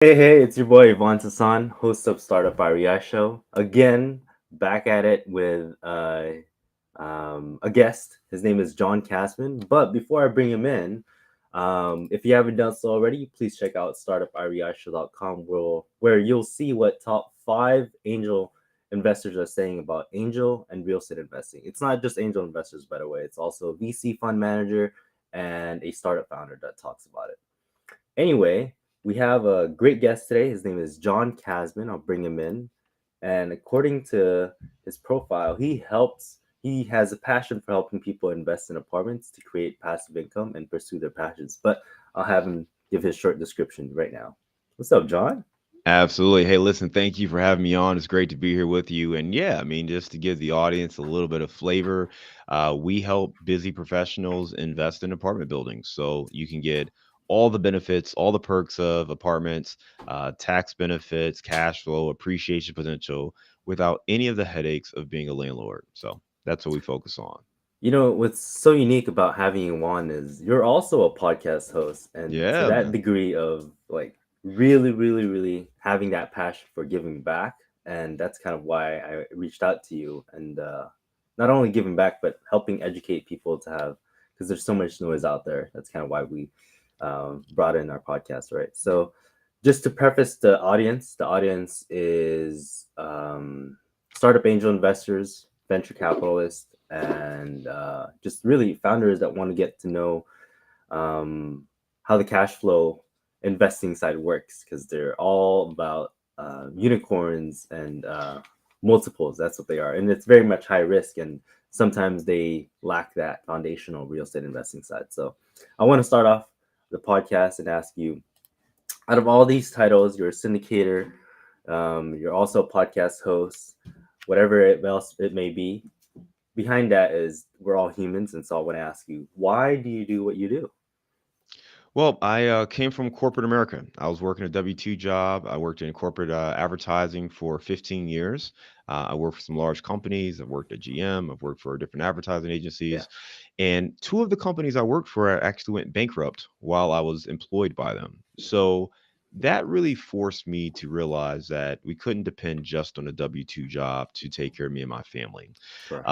Hey, it's your boy Ivan Sasan, host of Startup REI Show. Again, back at it with a guest. His name is John Casmon. But before I bring him in, if you haven't done so already, please check out startupreishow.com where you'll see what top five angel investors are saying about angel and real estate investing. It's not just angel investors, by the way. It's also a VC fund manager and a startup founder that talks about it. Anyway, we have a great guest today. His name is John Casmon. I'll bring him in. And according to his profile, he has a passion for helping people invest in apartments to create passive income and pursue their passions. But I'll have him give his short description right now. What's up, John? Absolutely. Hey, listen, thank you for having me on. It's great to be here with you. And yeah, I mean, just to give the audience a little bit of flavor, we help busy professionals invest in apartment buildings. So you can get all the benefits, all the perks of apartments, tax benefits, cash flow, appreciation potential without any of the headaches of being a landlord. So that's what we focus on. You know, what's so unique about having you on is you're also a podcast host. And to Yeah, that man. degree of like really having that passion for giving back. And that's kind of why I reached out to you and not only giving back, but helping educate people to have, because there's so much noise out there. That's kind of why we brought in our podcast, right? So, just to preface the audience is startup angel investors, venture capitalists, and just really founders that want to get to know how the cash flow investing side works because they're all about unicorns and multiples. That's what they are. And it's very much high risk. And sometimes they lack that foundational real estate investing side. So I want to start off the podcast and ask you, out of all these titles, you're a syndicator, you're also a podcast host, whatever else it may be. Behind that is we're all humans, and so I want to ask you, why do you do what you do? Well, I came from corporate America. I was working a W-2 job. I worked in corporate advertising for 15 years. I worked for some large companies. I've worked at GM. I've worked for different advertising Yeah. agencies. And two of the companies I worked for actually went bankrupt while I was employed by them. So that really forced me to realize that we couldn't depend just on a W-2 job to take care of me and my family. Correct.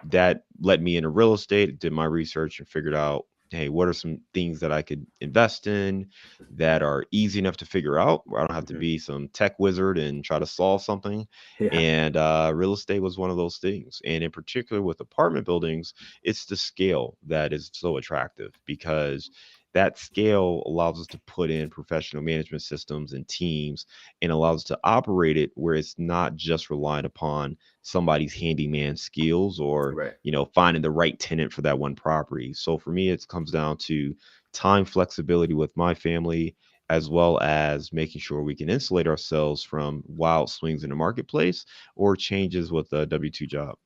That led me into real estate, did my research, and figured out, hey, what are some things that I could invest in that are easy enough to figure out, where I don't have to Mhm. be some tech wizard and try to solve something. Yeah. And real estate was one of those things. And in particular with apartment buildings, it's the scale that is so attractive because that scale allows us to put in professional management systems and teams and allows us to operate it where it's not just reliant upon somebody's handyman skills or Right. finding the right tenant for that one property. So for me, it comes down to time flexibility with my family, as well as making sure we can insulate ourselves from wild swings in the marketplace or changes with the W-2 job.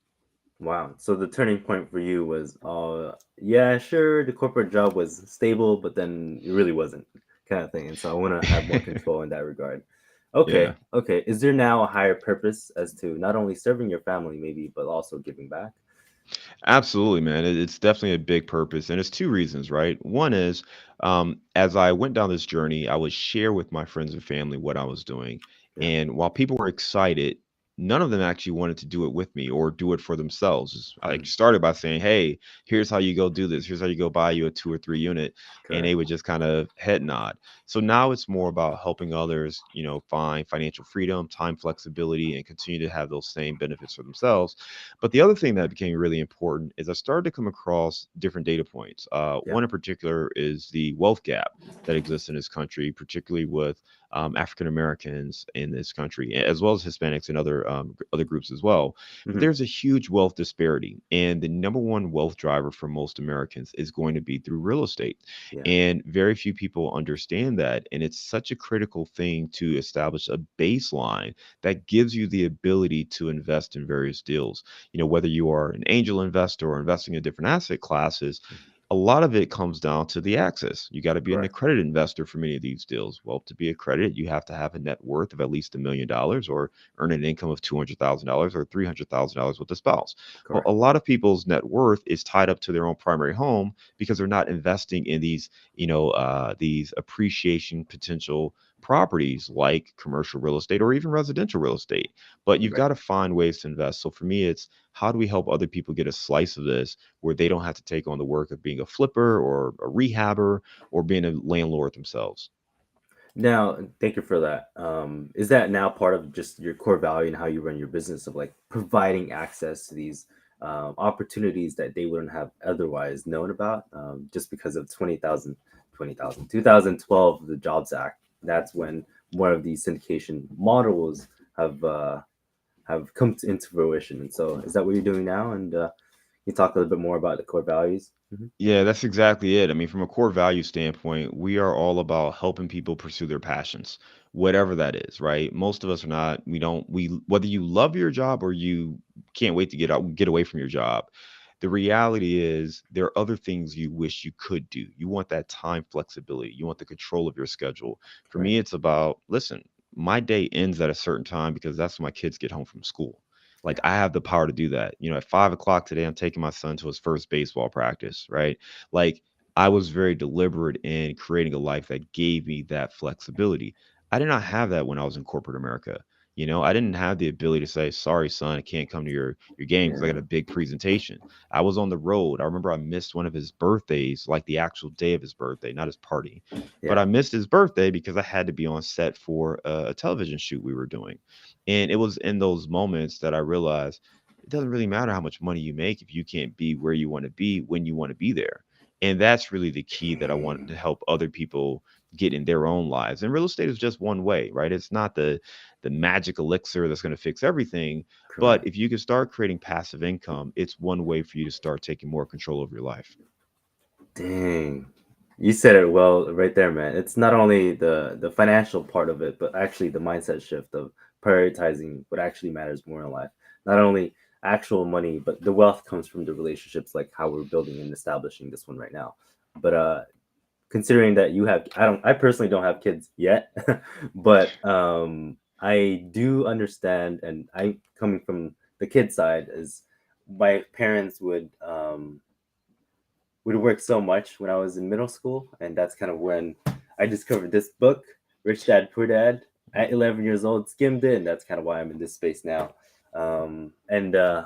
Wow. So the turning point for you was, yeah, sure, the corporate job was stable, but then it really wasn't, kind of thing. And so I want to have more control in that regard. Yeah. Okay. Is there now a higher purpose as to not only serving your family, maybe, but also giving back? Absolutely, man. It's definitely a big purpose, and it's two reasons, right? One is, as I went down this journey, I would share with my friends and family what I was doing, Yeah. and while people were excited, none of them actually wanted to do it with me or do it for themselves. I Mm, started by saying, "Hey, here's how you go do this. Here's how you go buy you a 2 or 3 unit," and they correct. would just kind of head nod. So now it's more about helping others, find financial freedom, time flexibility, and continue to have those same benefits for themselves. But the other thing that became really important is I started to come across different data points. Yeah. One in particular is the wealth gap that exists in this country, particularly with African Americans in this country, as well as Hispanics and other groups as well. But Hmm. there's a huge wealth disparity, and the number one wealth driver for most Americans is going to be through real estate. Yeah. And very few people understand that, and it's such a critical thing to establish a baseline that gives you the ability to invest in various deals. Whether you are an angel investor or investing in different asset classes, a lot of it comes down to the access. You got to be an Correct. accredited investor for many of these deals. Well, to be accredited, you have to have a net worth of at least $1 million or earn an income of $200,000 or $300,000 with a spouse. Well, a Correct. lot of people's net worth is tied up to their own primary home because they're not investing in these appreciation potential properties like commercial real estate or even residential real estate. But you've Right. got to find ways to invest. So for me, it's how do we help other people get a slice of this where they don't have to take on the work of being a flipper or a rehabber or being a landlord themselves? Now, thank you for that. Is that now part of just your core value and how you run your business of like providing access to these opportunities that they wouldn't have otherwise known about just because of 2012, the Jobs Act? That's when more of these syndication models have come into fruition. And so, is that what you're doing now? And you talk a little bit more about the core values. Hmm. Yeah, that's exactly it. I mean, from a core value standpoint, we are all about helping people pursue their passions, whatever that is, right? Most of us are not, whether you love your job or you can't wait to get away from your job. The reality is there are other things you wish you could do. You want that time flexibility. You want the control of your schedule. For Right. me, it's about, listen, my day ends at a certain time because that's when my kids get home from school. Like Yeah. I have the power to do that. At 5 o'clock today, I'm taking my son to his first baseball practice, right? Like I was very deliberate in creating a life that gave me that flexibility. I did not have that when I was in corporate America. I didn't have the ability to say, sorry, son, I can't come to your game because I got Yeah. a big presentation. I was on the road. I remember I missed one of his birthdays, like the actual day of his birthday, not his party. But Yeah. I missed his birthday because I had to be on set for a television shoot we were doing. And it was in those moments that I realized it doesn't really matter how much money you make if you can't be where you want to be when you want to be there. And that's really the key that I want to help other people get in their own lives. And real estate is just one way, right? It's not the magic elixir that's going to fix everything, but Correct. if you can start creating passive income, it's one way for you to start taking more control of your life. Dang. You said it well right there, man. It's not only the financial part of it, but actually the mindset shift of prioritizing what actually matters more in life. Not only actual money, but the wealth comes from the relationships like how we're building and establishing this one right now. But considering that you have I personally don't have kids yet, but I do understand, and I coming from the kid side is my parents would work so much when I was in middle school, and that's kind of when I discovered this book, Rich Dad Poor Dad, at 11 years old. Skimmed it, and that's kind of why I'm in this space now. And I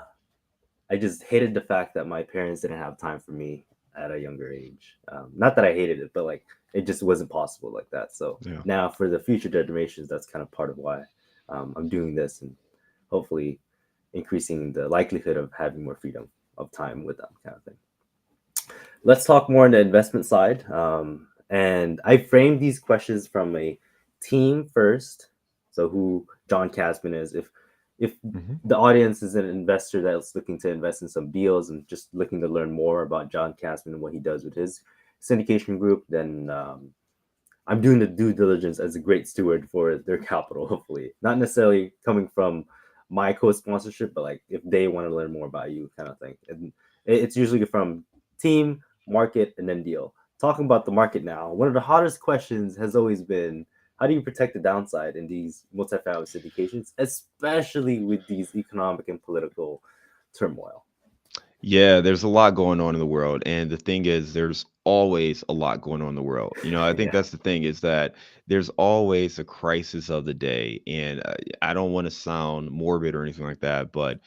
just hated the fact that my parents didn't have time for me at a younger age. Not that I hated it, but like it just wasn't possible like that. So Yeah. now for the future generations, that's kind of part of why I'm doing this, and hopefully increasing the likelihood of having more freedom of time with them, kind of thing. Let's talk more on the investment side. And I framed these questions from a team first. So who John Casmon is. If Hmm. the audience is an investor that's looking to invest in some deals and just looking to learn more about John Casmon and what he does with his syndication group, then I'm doing the due diligence as a great steward for their capital, hopefully. Not necessarily coming from my co-sponsorship, but like if they want to learn more about you, kind of thing. And it's usually from team, market, and then deal. Talking about the market now, one of the hottest questions has always been how do you protect the downside in these multifamily syndications, especially with these economic and political turmoil? Yeah, there's a lot going on in the world, and the thing is, there's always a lot going on in the world. I think Yeah, that's the thing is that there's always a crisis of the day, and I don't want to sound morbid or anything like that, but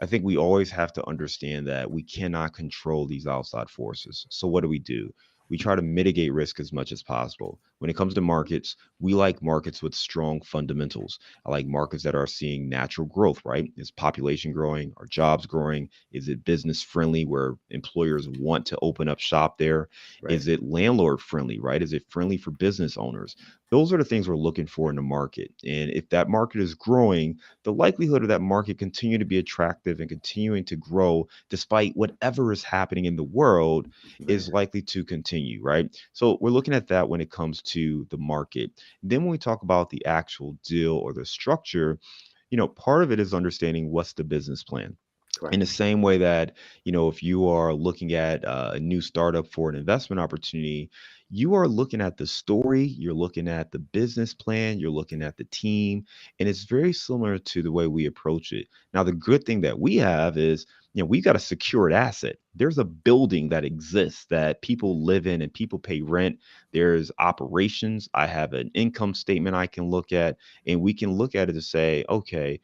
I think we always have to understand that we cannot control these outside forces. So what do? We try to mitigate risk as much as possible. When it comes to markets, we like markets with strong fundamentals. I like markets that are seeing natural growth, right? Is population growing? Are jobs growing? Is it business friendly where employers want to open up shop there? right, Is it landlord friendly, right? Is it friendly for business owners? Those are the things we're looking for in the market. And if that market is growing, the likelihood of that market continue to be attractive and continuing to grow despite whatever is happening in the world right. is likely to continue, right? So we're looking at that when it comes to the market. Then when we talk about the actual deal or the structure, part of it is understanding what's the business plan. In the Correct. same way that, if you are looking at a new startup for an investment opportunity, you are looking at the story, you're looking at the business plan, you're looking at the team, and it's very similar to the way we approach it. Now, the good thing that we have is, we've got a secured asset. There's a building that exists that people live in and people pay rent. There's operations. I have an income statement I can look at, and we can look at it to say, okay,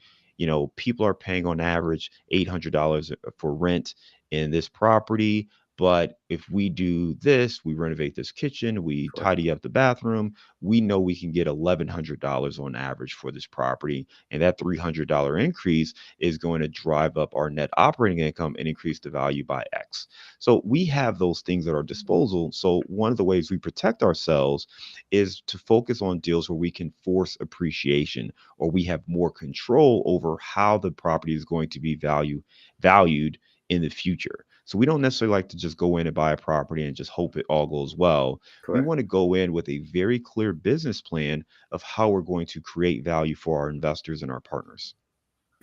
people are paying on average $800 for rent in this property. But if we do this, we renovate this kitchen, we Correct. tidy up the bathroom, we know we can get $1,100 on average for this property. And that $300 increase is going to drive up our net operating income and increase the value by X. So we have those things at our disposal. So one of the ways we protect ourselves is to focus on deals where we can force appreciation, or we have more control over how the property is going to be valued in the future. So we don't necessarily like to just go in and buy a property and just hope it all goes well. We Correct. want to go in with a very clear business plan of how we're going to create value for our investors and our partners.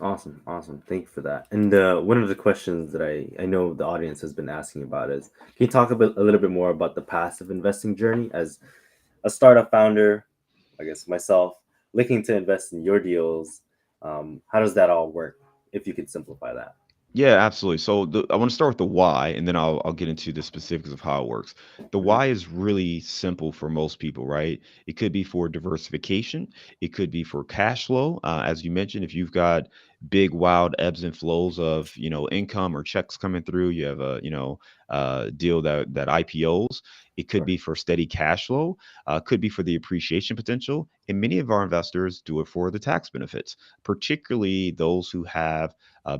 Awesome. Awesome. Thank you for that. And one of the questions that I know the audience has been asking about is, can you talk a little bit more about the passive investing journey as a startup founder, I guess myself, looking to invest in your deals? How does that all work? If you could simplify that. Yeah, absolutely. So I want to start with the why, and then I'll get into the specifics of how it works. The Hmm. why is really simple for most people, right? It could be for diversification. It could be for cash flow. As you mentioned, if you've got big, wild ebbs and flows of income or checks coming through, you have a deal that IPOs. It could Correct. be for steady cash flow. Could be for the appreciation potential, and many of our investors do it for the tax benefits, particularly those who have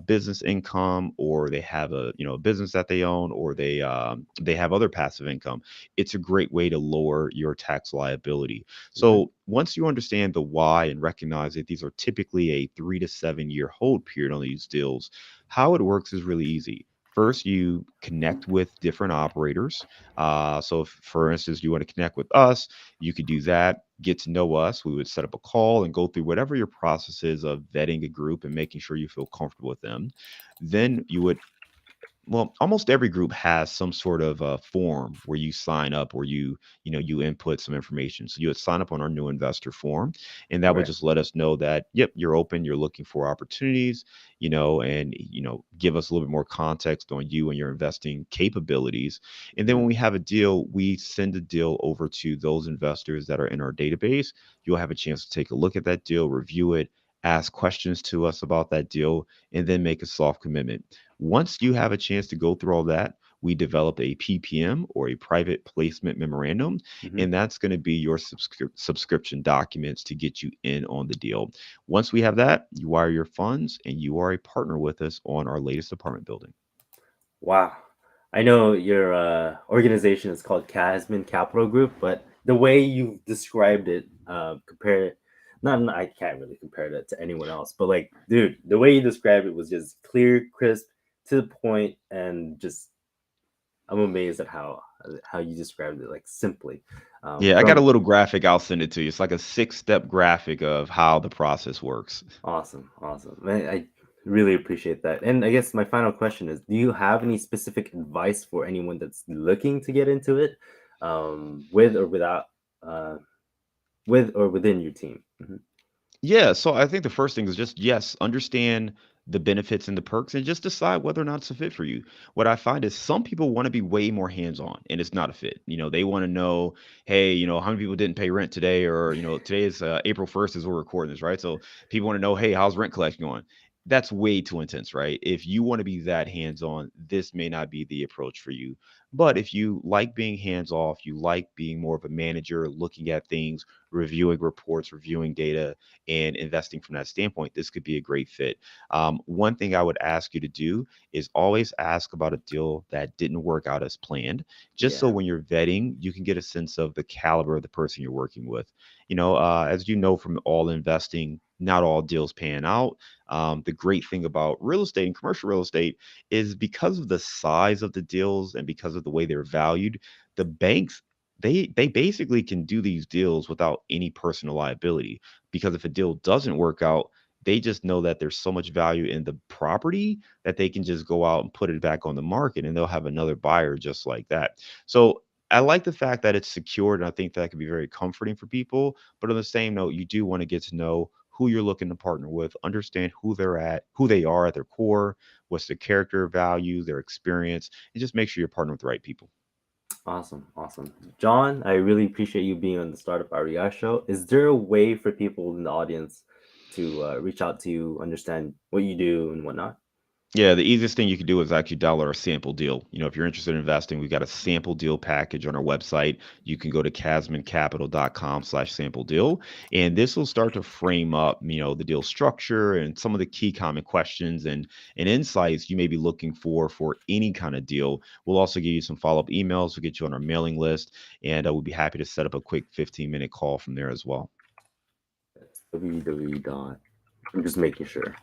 business income, or they have a business that they own, or they have other passive income. It's a great way to lower your tax liability. Hmm. So once you understand the why and recognize that these are typically a 3 to 7 year hold period on these deals, how it works is really easy. First, you connect with different operators. So, if, for instance, you want to connect with us, you could do that, get to know us. We would set up a call and go through whatever your process is of vetting a group and making sure you feel comfortable with them. Then you would, well, almost every group has some sort of a form where you sign up, or you input some information. So you would sign up on our new investor form, and that would Right. just let us know that, yep, you're open, you're looking for opportunities, and give us a little bit more context on you and your investing capabilities. And then Hmm. when we have a deal, we send a deal over to those investors that are in our database. You'll have a chance to take a look at that deal, review it, ask questions to us about that deal, and then make a soft commitment. Once you have a chance to go through all that, we develop a PPM, or a private placement memorandum, Hmm. and that's going to be your subscription documents to get you in on the deal. Once we have that, you wire your funds, and you are a partner with us on our latest apartment building. Wow. I know your organization is called Casmon Capital Group, but the way you described it, compare, not, I can't really compare that to anyone else, but like, dude, the way you described it was just clear, crisp, to the point, and just, I'm amazed at how you described it, like simply. Yeah, I got a From little graphic. I'll send it to you. It's like a 6 step graphic of how the process works. Awesome, awesome. I really appreciate that. And I guess my final question is, do you have any specific advice for anyone that's looking to get into it, with or without, uh, with or within your team? Hmm. Yeah, so I think the first thing is just, yes, understand the benefits and the perks, and just decide whether or not it's a fit for you. What I find is some people want to be way more hands-on, and it's not a fit. They want to know, hey, how many people didn't pay rent today, or today is April 1st as we're recording this, right? So people want to know, hey, how's rent collection going? That's way too intense, right? If you want to be that hands-on, this may not be the approach for you. But if you like being hands-off, you like being more of a manager, looking at things, reviewing reports, reviewing data, and investing from that standpoint, this could be a great fit. One thing I would ask you to do is always ask about a deal that didn't work out as planned, just so Yeah. when you're vetting, you can get a sense of the caliber of the person you're working with. As you know from all investing, not all deals pan out. The great thing about real estate and commercial real estate is, because of the size of the deals and because of the way they're valued, the banks, they basically can do these deals without any personal liability, because if a deal doesn't work out, They just know that there's so much value in the property that they can just go out and put it back on the market and they'll have another buyer just like that. So I like the fact that it's secured, and I think that can be very comforting for people. But on the same note, you do want to get to know who you're looking to partner with, understand who they are at their core, what's their character, value, their experience, and just make sure you're partnering with the right people. Awesome, awesome. John, I really appreciate you being on the Startup REI show. Is there a way for people in the audience to reach out to you, understand what you do and whatnot? Yeah, the easiest thing you can do is actually download our sample deal. If you're interested in investing, we've got a sample deal package on our website. You can go to casmoncapital.com/sample deal, and this will start to frame up, the deal structure and some of the key common questions and insights you may be looking for any kind of deal. We'll also give you some follow-up emails. We'll get you on our mailing list, and we'll be happy to set up a quick 15-minute call from there as well. That's www dot. I'm just making sure.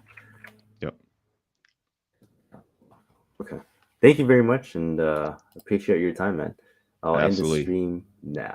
Yep, Okay. Thank you very much and appreciate your time, man. I'll end the absolutely. stream now.